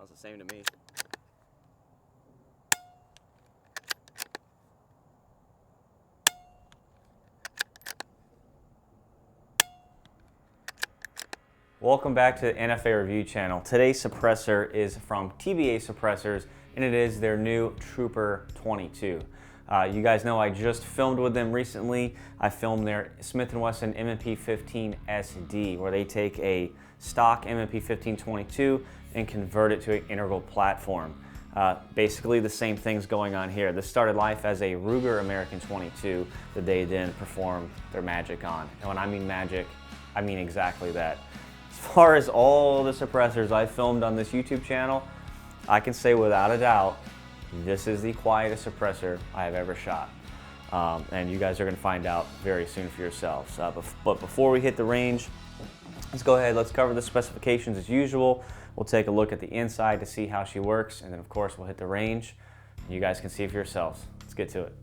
Sounds the same to me. Welcome back to the NFAREVIEW channel. Today's suppressor is from TBA Suppressors, and it is their new Trooper 22. You guys know I just filmed with them recently. I filmed their Smith & Wesson M&P 15 SD, where they take a stock M&P 15-22 and convert it to an integral platform. Basically the same thing's going on here. This started life as a Ruger American 22 that they then performed their magic on. And when I mean magic, I mean exactly that. As far as all the suppressors I filmed on this YouTube channel, I can say without a doubt, this is the quietest suppressor I have ever shot. And you guys are gonna find out very soon for yourselves. But before we hit the range, let's go ahead, let's cover the specifications as usual. We'll take a look at the inside to see how she works, and then of course we'll hit the range. You guys can see for yourselves. Let's get to it.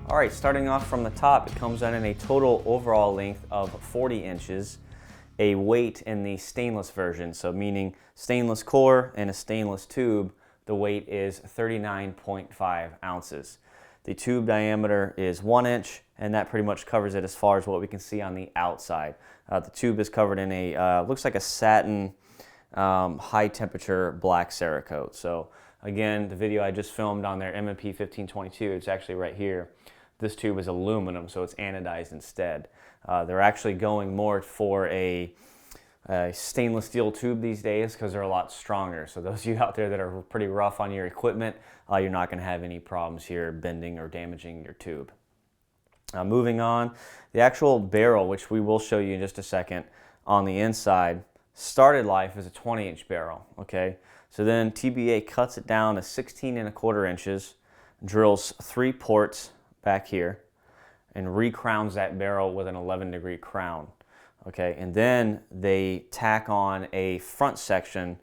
All right, starting off from the top, it comes in a total overall length of 40 inches, a weight in the stainless version, so meaning stainless core and a stainless tube, the weight is 39.5 ounces. The tube diameter is 1 inch, and that pretty much covers it as far as what we can see on the outside. The tube is covered in a, looks like a satin high temperature black Cerakote. So again, the video I just filmed on their M&P 15-22, it's actually right here. This tube is aluminum, so it's anodized instead. They're actually going more for a stainless steel tube these days because they're a lot stronger. So those of you out there that are pretty rough on your equipment, you're not going to have any problems here bending or damaging your tube. Moving on, the actual barrel, which we will show you in just a second, on the inside, started life as a 20-inch barrel. Okay, so then TBA cuts it down to 16.25 inches, drills 3 ports back here, and recrowns that barrel with an 11-degree crown. Okay, and then they tack on a front section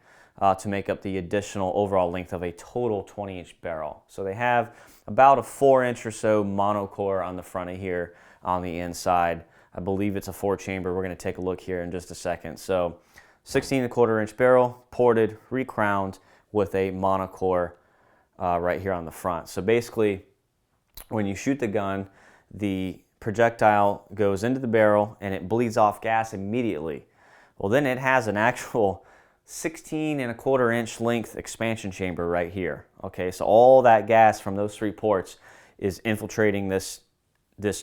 to make up the additional overall length of a total 20-inch barrel. So they have about a 4-inch or so monocore on the front of here on the inside. I believe it's a 4-chamber. We're going to take a look here in just a second. So 16.25-inch barrel, ported, recrowned with a monocore right here on the front. So basically, when you shoot the gun, the projectile goes into the barrel and it bleeds off gas immediately. Well, then it has an actual 16.25-inch length expansion chamber right here. Okay, so all that gas from those 3 ports is infiltrating this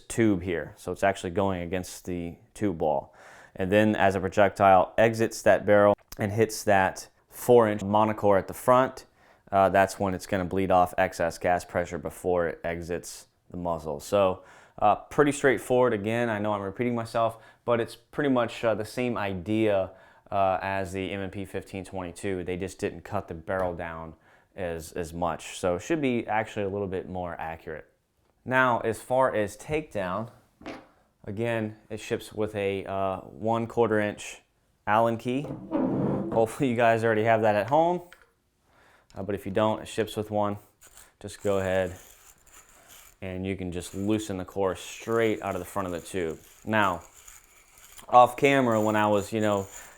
tube here. So it's actually going against the tube wall. And then as a projectile exits that barrel and hits that 4-inch monocore at the front, that's when it's going to bleed off excess gas pressure before it exits the muzzle. So pretty straightforward. Again, I know I'm repeating myself, but it's pretty much the same idea as the M&P 15-22. They just didn't cut the barrel down as much. So it should be actually a little bit more accurate. Now, as far as takedown, again, it ships with a 1/4-inch Allen key. Hopefully you guys already have that at home. But if you don't, it ships with one. Just go ahead and you can just loosen the core straight out of the front of the tube. Now, off camera, when I was,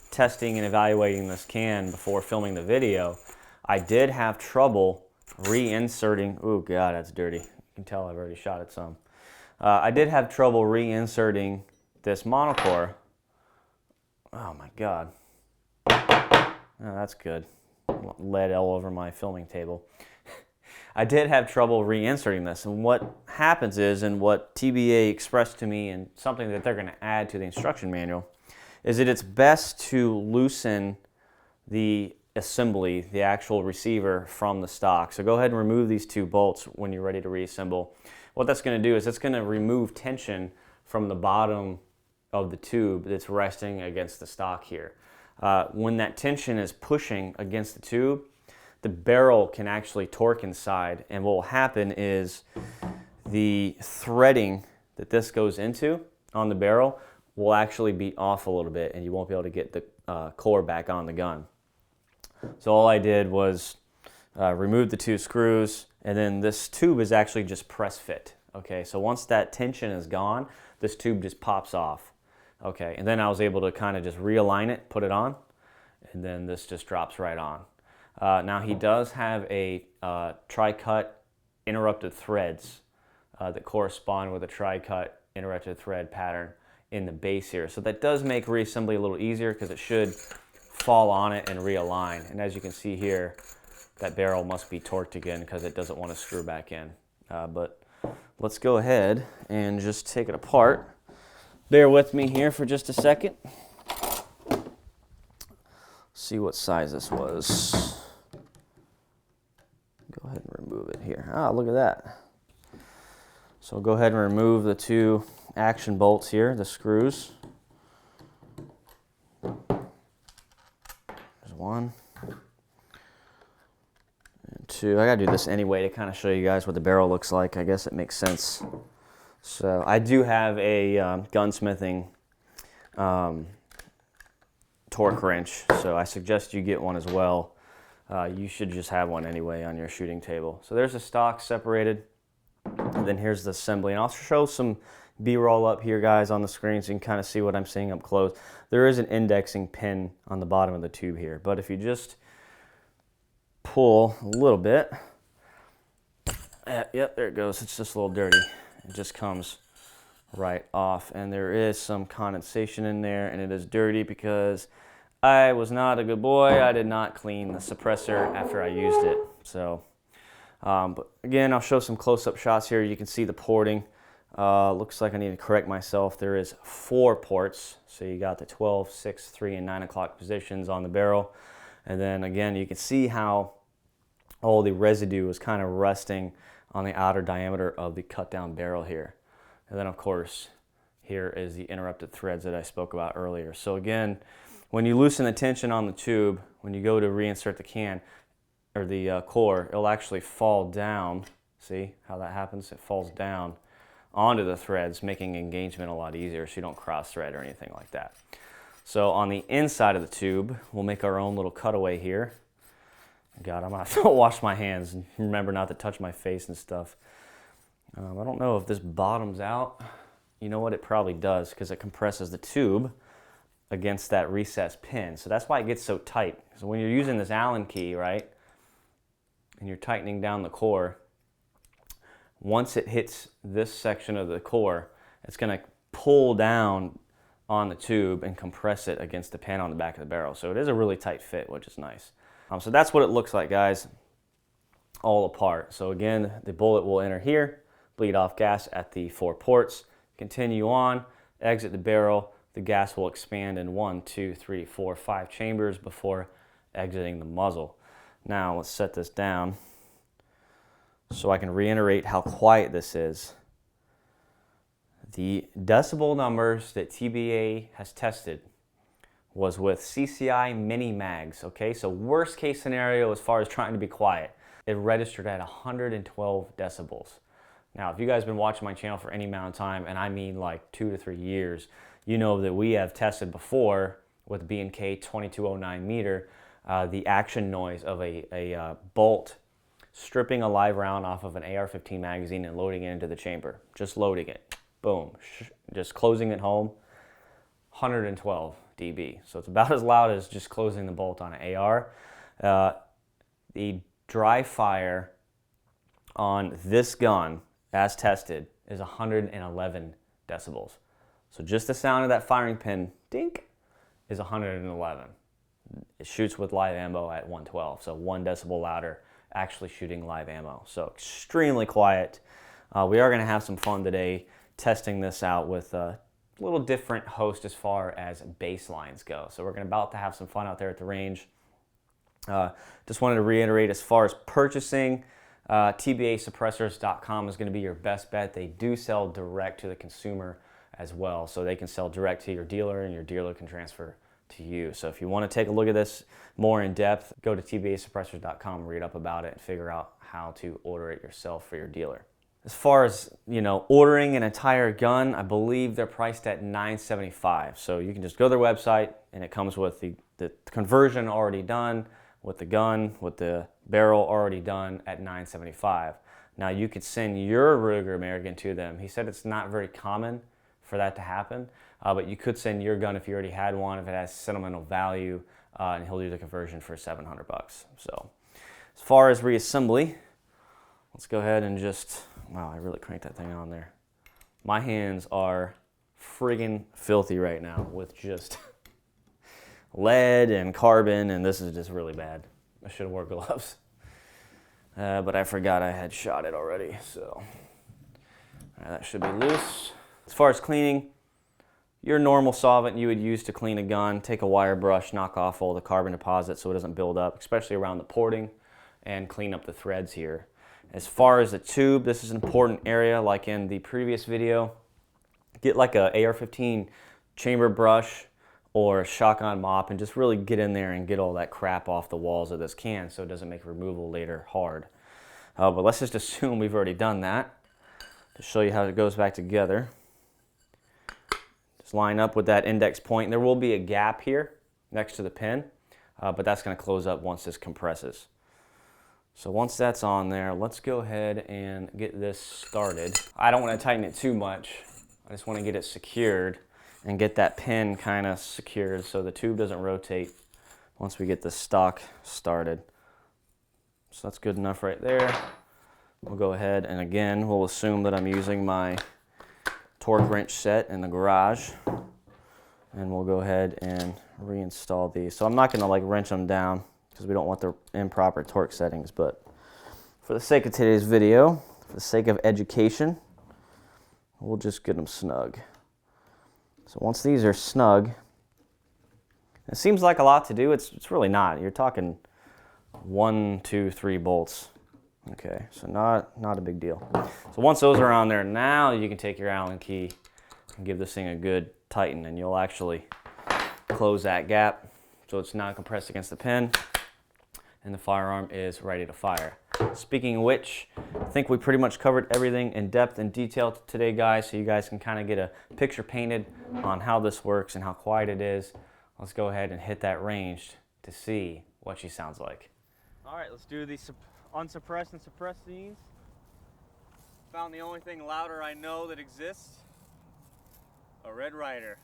testing and evaluating this can before filming the video, I did have trouble reinserting. Oh God, that's dirty. You can tell I've already shot it some. I did have trouble reinserting this monocore. Oh my God. Oh, that's good. Lead all over my filming table. I did have trouble reinserting this, and what happens is, and what TBA expressed to me, and something that they're going to add to the instruction manual, is that it's best to loosen the assembly, the actual receiver, from the stock. So go ahead and remove these 2 bolts when you're ready to reassemble. What that's going to do is it's going to remove tension from the bottom of the tube that's resting against the stock here. When that tension is pushing against the tube, the barrel can actually torque inside, and what will happen is the threading that this goes into on the barrel will actually be off a little bit, and you won't be able to get the core back on the gun. So all I did was Removed the 2 screws, and then this tube is actually just press fit. Okay, so once that tension is gone, this tube just pops off. Okay, and then I was able to kind of just realign it, put it on, and then this just drops right on. Now he does have a tri-cut interrupted threads that correspond with a tri-cut interrupted thread pattern in the base here. So that does make reassembly a little easier because it should fall on it and realign. And as you can see here, that barrel must be torqued again because it doesn't want to screw back in. But let's go ahead and just take it apart. Bear with me here for just a second. See what size this was. Go ahead and remove it here. Ah, look at that. So go ahead and remove the 2 action bolts here, the screws. There's 1. And 2. I gotta do this anyway to kind of show you guys what the barrel looks like. I guess it makes sense. So I do have a gunsmithing torque wrench, so I suggest you get one as well. You should just have one anyway on your shooting table. So there's the stock separated, and then here's the assembly. And I'll show some B-roll up here, guys, on the screen so you can kind of see what I'm seeing up close. There is an indexing pin on the bottom of the tube here, but if you just pull a little bit, yep, there it goes. It's just a little dirty. It just comes right off, and there is some condensation in there, and it is dirty because I was not a good boy. I did not clean the suppressor after I used it. So, but again, I'll show some close-up shots here. You can see the porting. Looks like I need to correct myself. There is 4 ports. So you got the 12, 6, 3, and 9 o'clock positions on the barrel. And then again, you can see how all the residue is kind of resting on the outer diameter of the cut-down barrel here. And then, of course, here is the interrupted threads that I spoke about earlier. So again, when you loosen the tension on the tube, when you go to reinsert the can, or the core, it'll actually fall down. See how that happens? It falls down onto the threads, making engagement a lot easier so you don't cross thread or anything like that. So on the inside of the tube, we'll make our own little cutaway here. God, I'm gonna have to wash my hands and remember not to touch my face and stuff. I don't know if this bottoms out. You know what? It probably does because it compresses the tube against that recessed pin. So that's why it gets so tight. So when you're using this Allen key, right, and you're tightening down the core, once it hits this section of the core, it's going to pull down on the tube and compress it against the pin on the back of the barrel. So it is a really tight fit, which is nice. So that's what it looks like, guys, all apart. So again, the bullet will enter here, bleed off gas at the 4 ports, continue on, exit the barrel. The gas will expand in 1, 2, 3, 4, 5 chambers before exiting the muzzle. Now let's set this down so I can reiterate how quiet this is. The decibel numbers that TBA has tested was with CCI mini mags, okay? So worst case scenario as far as trying to be quiet, it registered at 112 decibels. Now, if you guys have been watching my channel for any amount of time, and I mean like 2 to 3 years, you know that we have tested before with B&K 2209 meter, the action noise of a bolt stripping a live round off of an AR-15 magazine and loading it into the chamber. Just loading it, boom, just closing it home, 112 dB. So it's about as loud as just closing the bolt on an AR. The dry fire on this gun, as tested, is 111 decibels. So just the sound of that firing pin, dink, is 111. It shoots with live ammo at 112, so 1 decibel louder, actually shooting live ammo. So extremely quiet. We are going to have some fun today testing this out with a little different host as far as baselines go. So we're about to have some fun out there at the range. Just wanted to reiterate, as far as purchasing, TBASuppressors.com is going to be your best bet. They do sell direct to the consumer as well, so they can sell direct to your dealer and your dealer can transfer to you. So if you want to take a look at this more in depth, go to TBASuppressors.com, read up about it, and figure out how to order it yourself for your dealer. As far as, you know, ordering an entire gun, I believe they're priced at $975. So you can just go to their website and it comes with the conversion already done, with the gun, with the barrel already done at $9.75. Now you could send your Ruger American to them. He said it's not very common for that to happen, but you could send your gun if you already had one, if it has sentimental value, and he'll do the conversion for $700 bucks. So as far as reassembly, let's go ahead and just, wow, I really cranked that thing on there. My hands are friggin' filthy right now with just lead and carbon, and this is just really bad. I should have worn gloves. But I forgot I had shot it already, so that should be loose. As far as cleaning, your normal solvent you would use to clean a gun, take a wire brush, knock off all the carbon deposits so it doesn't build up, especially around the porting, and clean up the threads here. As far as the tube, this is an important area, like in the previous video. Get like a AR-15 chamber brush or a shotgun mop and just really get in there and get all that crap off the walls of this can so it doesn't make removal later hard. But let's just assume we've already done that to show you how it goes back together. Just line up with that index point. There will be a gap here next to the pin, but that's going to close up once this compresses. So once that's on there, let's go ahead and get this started. I don't want to tighten it too much. I just want to get it secured and get that pin kind of secured so the tube doesn't rotate once we get the stock started. So that's good enough right there. We'll go ahead and again, we'll assume that I'm using my torque wrench set in the garage, and we'll go ahead and reinstall these. So I'm not going to like wrench them down because we don't want the improper torque settings, but for the sake of today's video, for the sake of education, we'll just get them snug. So once these are snug, it seems like a lot to do. It's really not. You're talking 1, 2, 3 bolts. Okay, so not a big deal. So once those are on there, now you can take your Allen key and give this thing a good tighten, and you'll actually close that gap so it's not compressed against the pin, and the firearm is ready to fire. Speaking of which, I think we pretty much covered everything in depth and detail today, guys, so you guys can kind of get a picture painted on how this works and how quiet it is. Let's go ahead and hit that range to see what she sounds like. All right, let's do the unsuppressed and suppressed scenes. Found the only thing louder I know that exists, a Red Ryder.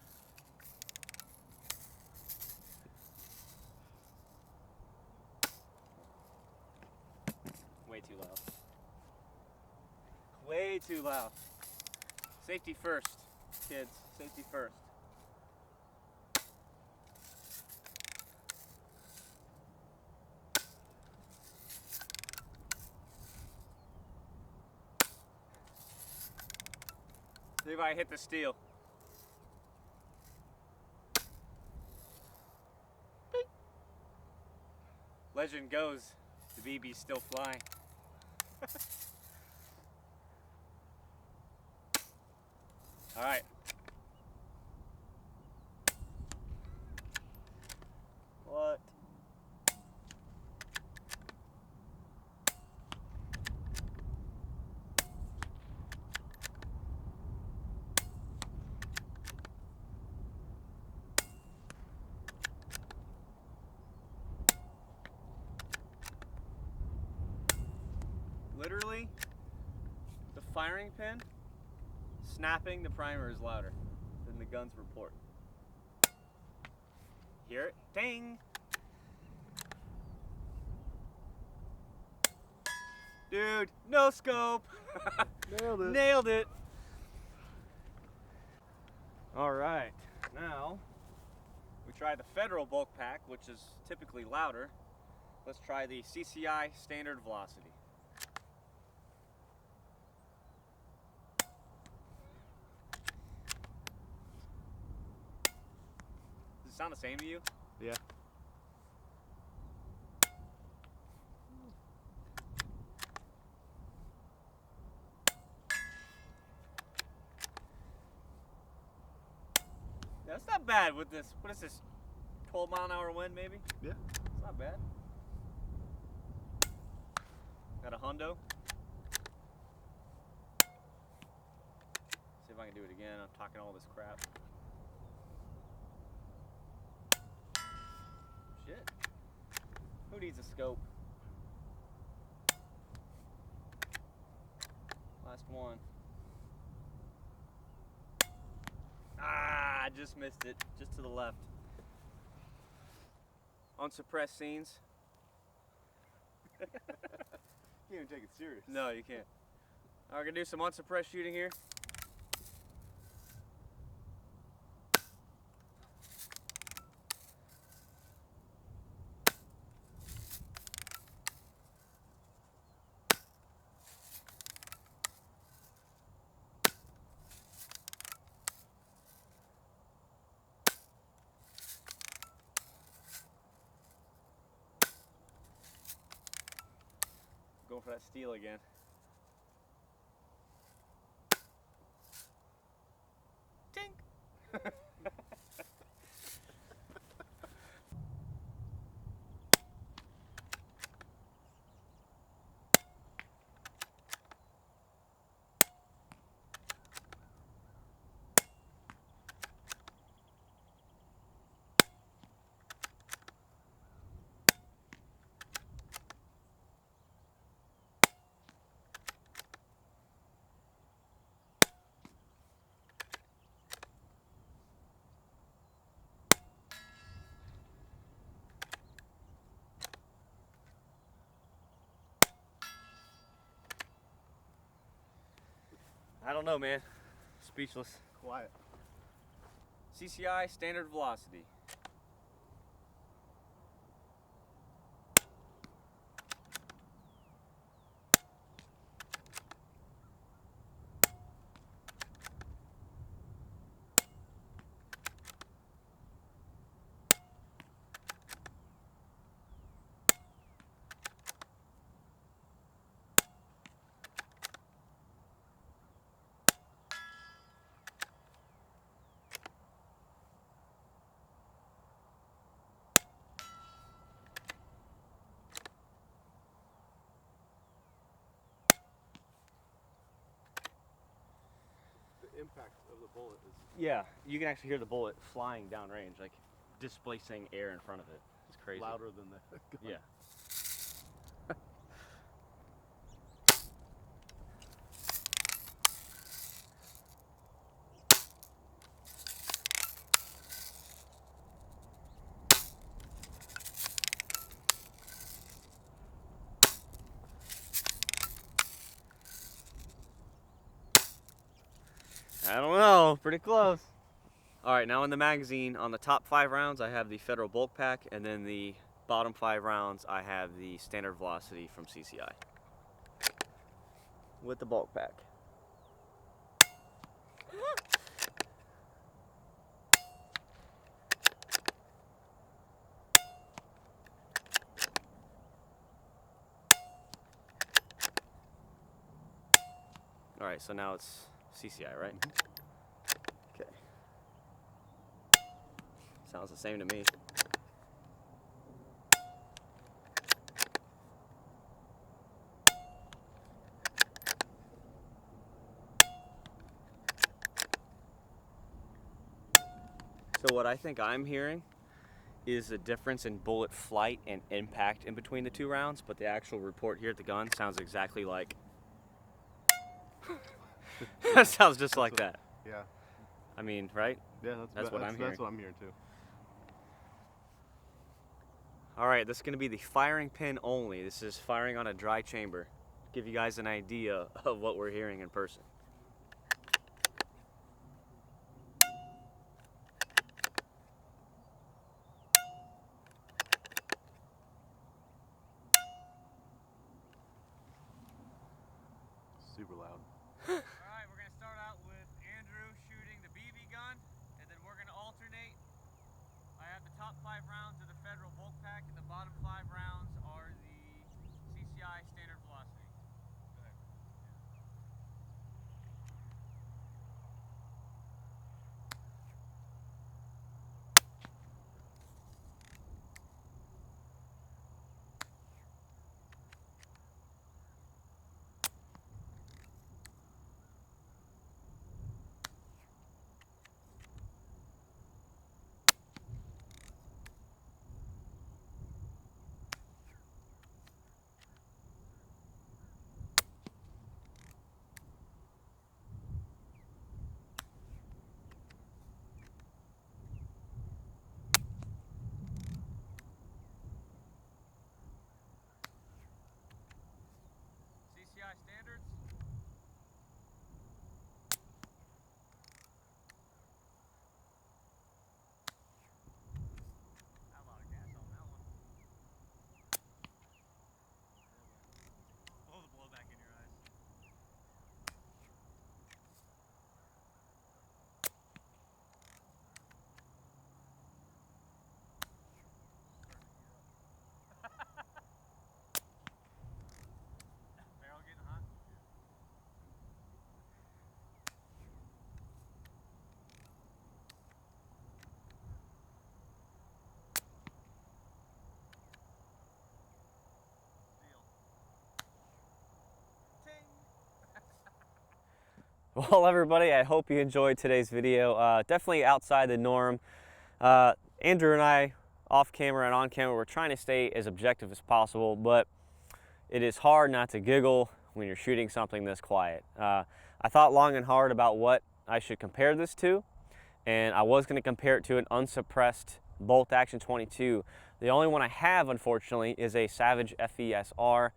Way too loud. Way too loud. Safety first, kids. Safety first. See if I hit the steel. Beep. Legend goes, the BB's still flying. All right. What? Literally, the firing pin snapping the primer is louder than the gun's report. Hear it? Ding! Dude, no scope! Nailed it. Nailed it! Alright, now we try the Federal bulk pack, which is typically louder. Let's try the CCI standard velocity. Does it sound the same to you? Yeah. That's not bad with this. What is this? 12-mile-an-hour wind, maybe? Yeah. It's not bad. Got a hundo. See if I can do it again. I'm talking all this crap. Shit. Who needs a scope? just missed it, just to the left. Unsuppressed scenes. You can't even take it serious. No, you can't. We're gonna do some unsuppressed shooting here. Going for that steel again. Tink! I don't know, man. Speechless. Quiet. CCI standard velocity. Impact of the bullet is Yeah, you can actually hear the bullet flying downrange, like displacing air in front of it. It's crazy. louder than the gun. Yeah. I don't know, pretty close. All right, now in the magazine, on the top 5 rounds, I have the Federal Bulk Pack, and then the bottom 5 rounds, I have the standard velocity from CCI. With the bulk pack. All right, so now it's CCI, right? Okay. Sounds the same to me. So what I think I'm hearing is the difference in bullet flight and impact in between the 2 rounds, but the actual report here at the gun sounds exactly like... That sounds just like that. Yeah. I mean, right? Yeah, That's what I'm hearing. That's what I'm hearing too. All right, this is gonna be the firing pin only. This is firing on a dry chamber. Give you guys an idea of what we're hearing in person. Super loud. Alright, we're going to start out with Andrew shooting the BB gun, and then we're going to alternate. I have the top 5 rounds of the Federal Bulk Pack, and the bottom 5 rounds are the CCI standard velocity. Go ahead. standards. Not a lot of gas on that one. Blow the blowback in your eyes. Barrel getting hot. Well, everybody, I hope you enjoyed today's video. Definitely outside the norm. Andrew and I, off camera and on camera, we're trying to stay as objective as possible, but it is hard not to giggle when you're shooting something this quiet. I thought long and hard about what I should compare this to, and I was going to compare it to an unsuppressed bolt action 22. The only one I have, unfortunately, is a Savage FESR.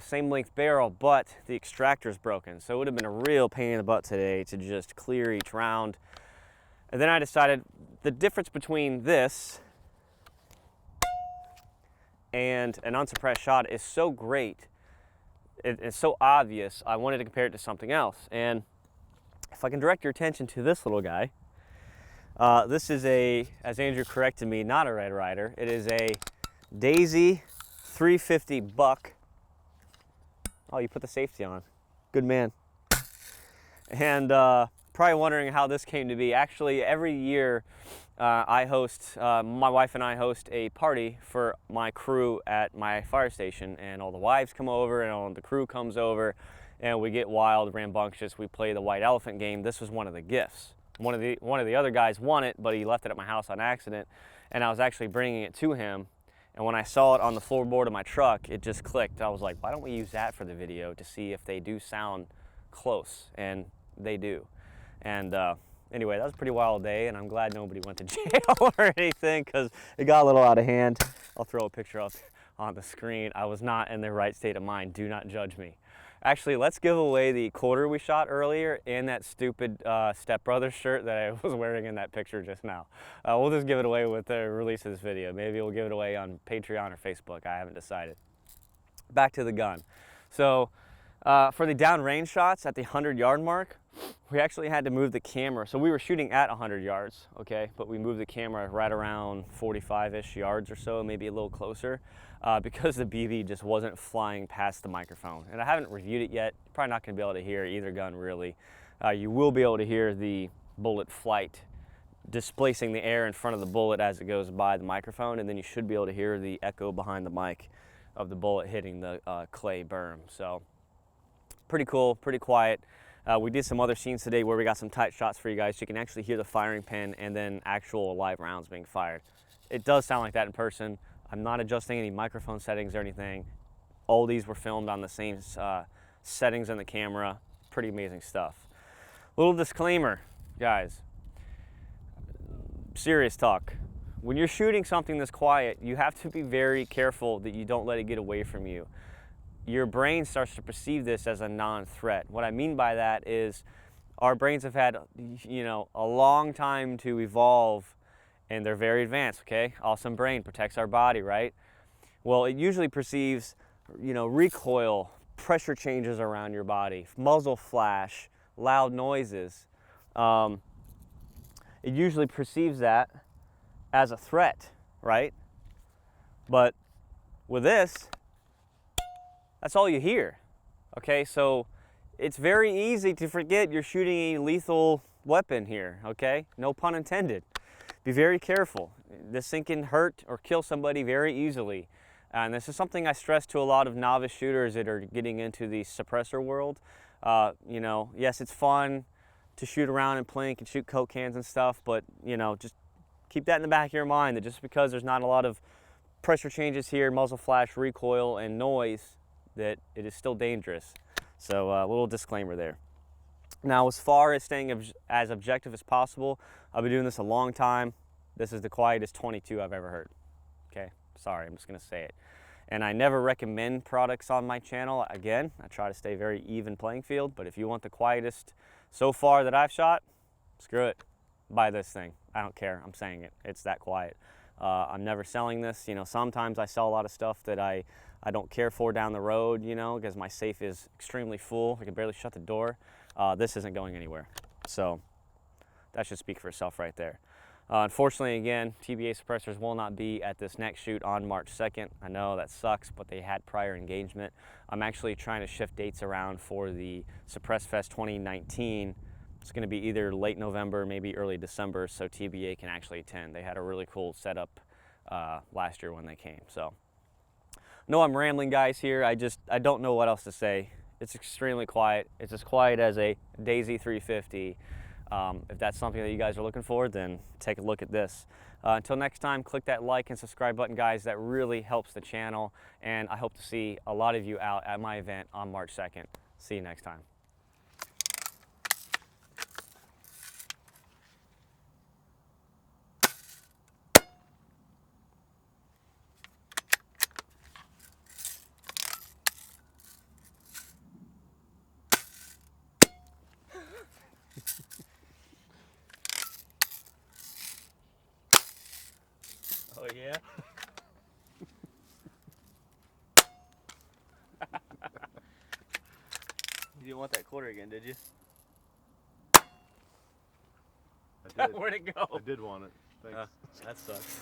Same length barrel, but the extractor is broken. So it would have been a real pain in the butt today to just clear each round. And then I decided the difference between this and an unsuppressed shot is so great, it's so obvious, I wanted to compare it to something else. And if I can direct your attention to this little guy, this is a, as Andrew corrected me, not a Red Ryder. It is a Daisy 350 buck. Oh, you put the safety on. Good man. And probably wondering how this came to be. Actually, every year I host, my wife and I host a party for my crew at my fire station, and all the wives come over and all the crew comes over, and we get wild, rambunctious. We play the white elephant game. This was one of the gifts. One of the other guys won it, but he left it at my house on accident, and I was actually bringing it to him. And when I saw it on the floorboard of my truck, it just clicked. I was like, why don't we use that for the video to see if they do sound close? And they do. And anyway, that was a pretty wild day, and I'm glad nobody went to jail or anything, because it got a little out of hand. I'll throw a picture up on the screen. I was not in the right state of mind. Do not judge me. Actually, let's give away the quarter we shot earlier and that stupid Step Brothers shirt that I was wearing in that picture just now. We'll just give it away with the release of this video. Maybe we'll give it away on Patreon or Facebook. I haven't decided. Back to the gun. So for the downrange shots at the 100-yard mark, we actually had to move the camera. So we were shooting at 100 yards, okay? But we moved the camera right around 45-ish yards or so, maybe a little closer, because the BB just wasn't flying past the microphone. And I haven't reviewed it yet. You're probably not gonna be able to hear either gun, really. You will be able to hear the bullet flight displacing the air in front of the bullet as it goes by the microphone, and then you should be able to hear the echo behind the mic of the bullet hitting the clay berm. So pretty cool, pretty quiet. We did some other scenes today where we got some tight shots for you guys. So you can actually hear the firing pin and then actual live rounds being fired. It does sound like that in person. I'm not adjusting any microphone settings or anything. All these were filmed on the same settings in the camera. Pretty amazing stuff. Little disclaimer, guys. Serious talk. When you're shooting something this quiet, you have to be very careful that you don't let it get away from you. Your brain starts to perceive this as a non-threat. What I mean by that is our brains have had, you know, a long time to evolve, and they're very advanced, okay? Awesome brain protects our body, right? Well, it usually perceives, you know, recoil, pressure changes around your body, muzzle flash, loud noises. It usually perceives that as a threat, right? But with this, that's all you hear, okay? So it's very easy to forget you're shooting a lethal weapon here, okay? No pun intended. Be very careful. This thing can hurt or kill somebody very easily. And this is something I stress to a lot of novice shooters that are getting into the suppressor world. You know, yes, it's fun to shoot around and plink and shoot Coke cans and stuff, but, you know, just keep that in the back of your mind that just because there's not a lot of pressure changes here, muzzle flash, recoil, and noise, that it is still dangerous. So a little disclaimer there. Now, as far as staying as objective as possible, I've been doing this a long time. This is the quietest 22 I've ever heard. Okay, sorry, I'm just gonna say it. And I never recommend products on my channel. Again, I try to stay very even playing field, but if you want the quietest so far that I've shot, screw it, buy this thing. I don't care, I'm saying it, it's that quiet. I'm never selling this. You know, sometimes I sell a lot of stuff that I don't care for down the road, you know, because my safe is extremely full. I can barely shut the door. This isn't going anywhere. So that should speak for itself right there. Unfortunately, again, TBA Suppressors will not be at this next shoot on March 2nd. I know that sucks, but they had prior engagement. I'm actually trying to shift dates around for the Suppress Fest 2019. It's going to be either late November, maybe early December, so TBA can actually attend. They had a really cool setup last year when they came. So, no, I'm rambling, guys, here. I don't know what else to say. It's extremely quiet. It's as quiet as a Daisy 350. If that's something that you guys are looking for, then take a look at this. Until next time, click that like and subscribe button, guys. That really helps the channel, and I hope to see a lot of you out at my event on March 2nd. See you next time. Oh yeah? You didn't want that quarter again, did you? I did. Where'd it go? I did want it. Thanks. That sucks.